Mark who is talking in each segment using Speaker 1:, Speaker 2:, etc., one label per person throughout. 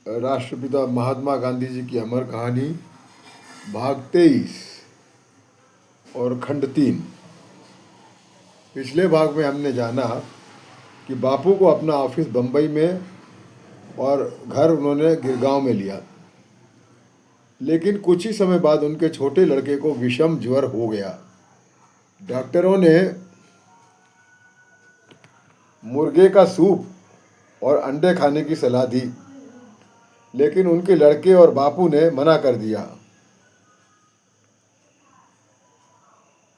Speaker 1: राष्ट्रपिता महात्मा गांधी जी की अमर कहानी भाग 23 और खंड 3। पिछले भाग में हमने जाना कि बापू को अपना ऑफिस बम्बई में और घर उन्होंने गिरगांव में लिया, लेकिन कुछ ही समय बाद उनके छोटे लड़के को विषम ज्वर हो गया। डॉक्टरों ने मुर्गे का सूप और अंडे खाने की सलाह दी, लेकिन उनके लड़के और बापू ने मना कर दिया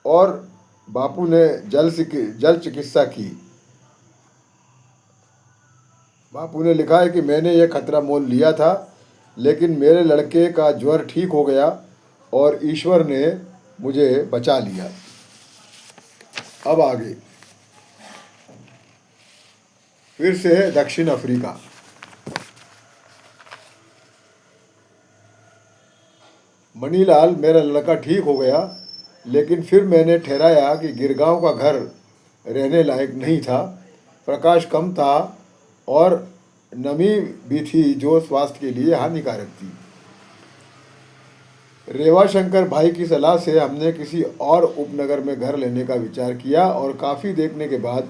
Speaker 1: और बापू ने जल चिकित्सा की। बापू ने लिखा है कि मैंने यह खतरा मोल लिया था, लेकिन मेरे लड़के का ज्वर ठीक हो गया और ईश्वर ने मुझे बचा लिया। अब आगे फिर से दक्षिण अफ्रीका। मणिलाल मेरा लड़का ठीक हो गया, लेकिन फिर मैंने ठहराया कि गिरगांव का घर रहने लायक नहीं था। प्रकाश कम था और नमी भी थी जो स्वास्थ्य के लिए हानिकारक थी। रेवाशंकर भाई की सलाह से हमने किसी और उपनगर में घर लेने का विचार किया और काफ़ी देखने के बाद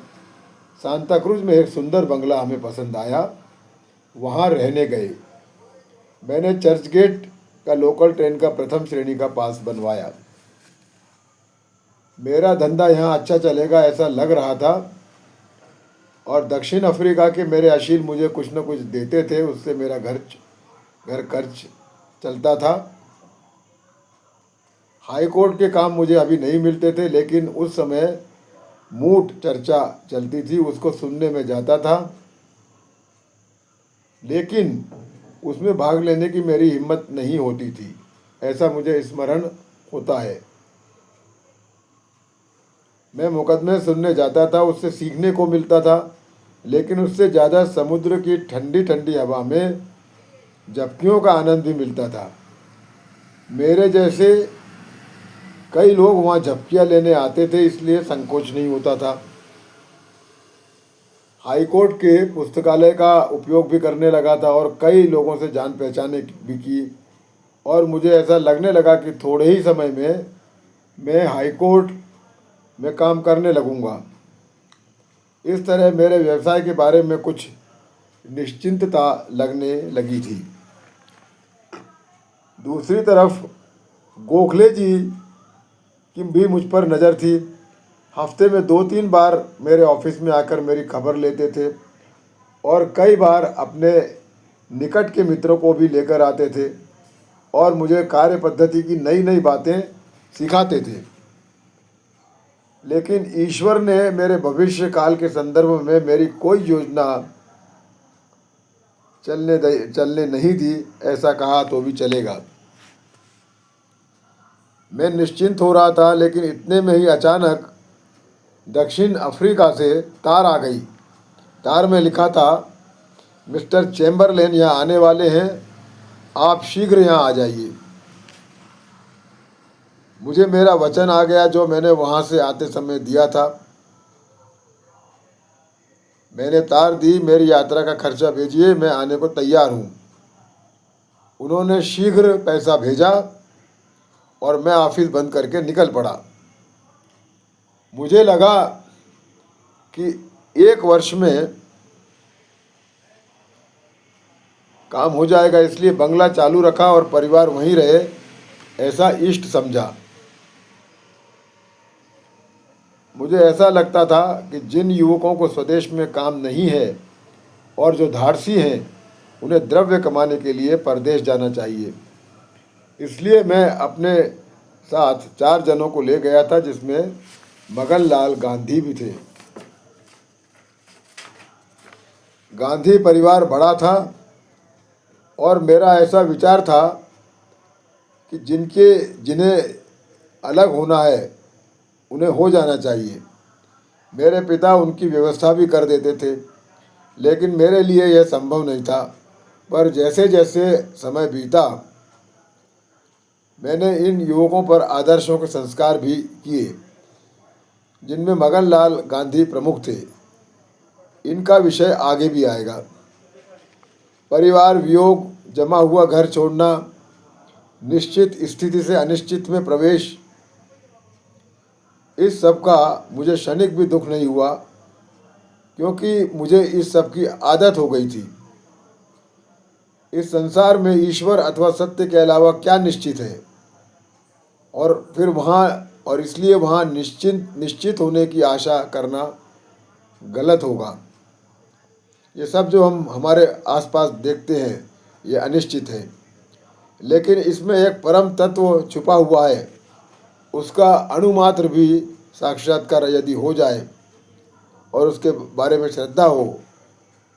Speaker 1: सांता क्रूज में एक सुंदर बंगला हमें पसंद आया। वहाँ रहने गए। मैंने चर्चगेट का लोकल ट्रेन का प्रथम श्रेणी का पास बनवाया। मेरा धंधा यहाँ अच्छा चलेगा ऐसा लग रहा था और दक्षिण अफ्रीका के मेरे अशील मुझे कुछ न कुछ देते थे, उससे मेरा घर खर्च चलता था। हाई कोर्ट के काम मुझे अभी नहीं मिलते थे, लेकिन उस समय मूट चर्चा चलती थी, उसको सुनने में जाता था, लेकिन उसमें भाग लेने की मेरी हिम्मत नहीं होती थी, ऐसा मुझे स्मरण होता है। मैं मुकदमे सुनने जाता था, उससे सीखने को मिलता था, लेकिन उससे ज़्यादा समुद्र की ठंडी ठंडी हवा में झपकियों का आनंद भी मिलता था। मेरे जैसे कई लोग वहाँ झपकियाँ लेने आते थे, इसलिए संकोच नहीं होता था। हाई कोर्ट के पुस्तकालय का उपयोग भी करने लगा था और कई लोगों से जान पहचाने भी की, और मुझे ऐसा लगने लगा कि थोड़े ही समय में मैं हाई कोर्ट में काम करने लगूंगा। इस तरह मेरे व्यवसाय के बारे में कुछ निश्चिंतता लगने लगी थी। दूसरी तरफ गोखले जी की भी मुझ पर नज़र थी। हफ्ते में 2-3 बार मेरे ऑफिस में आकर मेरी खबर लेते थे और कई बार अपने निकट के मित्रों को भी लेकर आते थे और मुझे कार्य पद्धति की नई नई बातें सिखाते थे। लेकिन ईश्वर ने मेरे भविष्य काल के संदर्भ में मेरी कोई योजना चलने नहीं दी, ऐसा कहा तो भी चलेगा। मैं निश्चिंत हो रहा था, लेकिन इतने में ही अचानक दक्षिण अफ्रीका से तार आ गई। तार में लिखा था, मिस्टर चैम्बरलेन यहाँ आने वाले हैं, आप शीघ्र यहाँ आ जाइए। मुझे मेरा वचन आ गया जो मैंने वहाँ से आते समय दिया था। मैंने तार दी, मेरी यात्रा का खर्चा भेजिए, मैं आने को तैयार हूँ। उन्होंने शीघ्र पैसा भेजा और मैं ऑफिस बंद करके निकल पड़ा। मुझे लगा कि 1 वर्ष में काम हो जाएगा, इसलिए बंगला चालू रखा और परिवार वहीं रहे, ऐसा इष्ट समझा। मुझे ऐसा लगता था कि जिन युवकों को स्वदेश में काम नहीं है और जो धाड़सी हैं, उन्हें द्रव्य कमाने के लिए परदेश जाना चाहिए। इसलिए मैं अपने साथ 4 जनों को ले गया था, जिसमें मगनलाल गांधी भी थे। गांधी परिवार बड़ा था और मेरा ऐसा विचार था कि जिन्हें अलग होना है उन्हें हो जाना चाहिए। मेरे पिता उनकी व्यवस्था भी कर देते थे, लेकिन मेरे लिए यह संभव नहीं था। पर जैसे जैसे समय बीता, मैंने इन युवकों पर आदर्शों के संस्कार भी किए, जिनमें मगनलाल गांधी प्रमुख थे। इनका विषय आगे भी आएगा। परिवार वियोग, जमा हुआ घर छोड़ना, निश्चित स्थिति से अनिश्चित में प्रवेश, इस सब का मुझे क्षणिक भी दुख नहीं हुआ, क्योंकि मुझे इस सब की आदत हो गई थी। इस संसार में ईश्वर अथवा सत्य के अलावा क्या निश्चित है, और फिर और इसलिए वहाँ निश्चित होने की आशा करना गलत होगा। ये सब जो हम हमारे आसपास देखते हैं ये अनिश्चित है, लेकिन इसमें एक परम तत्व छुपा हुआ है। उसका अणुमात्र भी साक्षात्कार यदि हो जाए और उसके बारे में श्रद्धा हो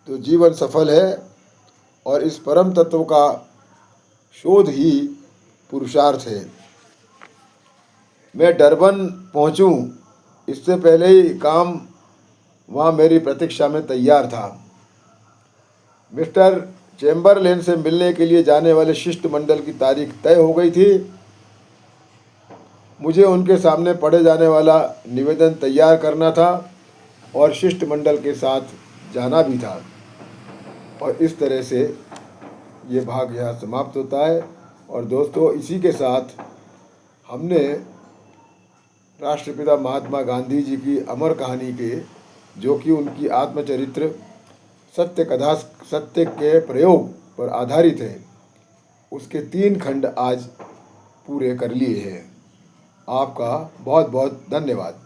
Speaker 1: तो जीवन सफल है, और इस परम तत्व का शोध ही पुरुषार्थ है। मैं डरबन पहुंचूं इससे पहले ही काम वहाँ मेरी प्रतीक्षा में तैयार था। मिस्टर चेम्बरलेन से मिलने के लिए जाने वाले शिष्टमंडल की तारीख तय हो गई थी। मुझे उनके सामने पढ़े जाने वाला निवेदन तैयार करना था और शिष्टमंडल के साथ जाना भी था। और इस तरह से ये भाग यहाँ समाप्त होता है। और दोस्तों, इसी के साथ हमने राष्ट्रपिता महात्मा गांधी जी की अमर कहानी के, जो कि उनकी आत्मचरित्र सत्य के प्रयोग पर आधारित है, उसके 3 खंड आज पूरे कर लिए हैं। आपका बहुत बहुत धन्यवाद।